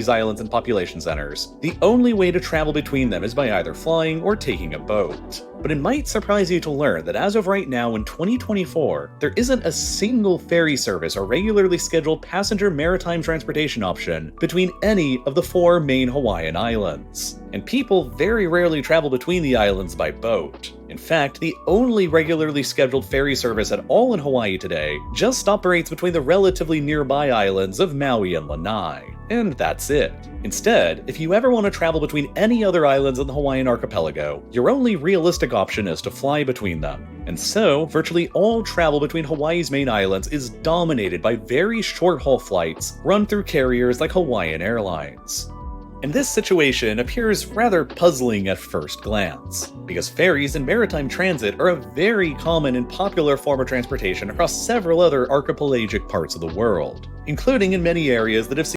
Hawaii's islands and population centers, the only way to travel between them is by either flying or taking a boat. But it might surprise you to learn that as of right now in 2024, there isn't a single ferry service or regularly scheduled passenger maritime transportation option between any of the 4 main Hawaiian islands. And people very rarely travel between the islands by boat. In fact, the only regularly scheduled ferry service at all in Hawaii today just operates between the relatively nearby islands of Maui and Lanai. And that's it. Instead, if you ever want to travel between any other islands in the Hawaiian archipelago, your only realistic option is to fly between them. And so, virtually all travel between Hawaii's main islands is dominated by very short-haul flights run through carriers like Hawaiian Airlines. And this situation appears rather puzzling at first glance, because ferries and maritime transit are a very common and popular form of transportation across several other archipelagic parts of the world, including in many areas that have seen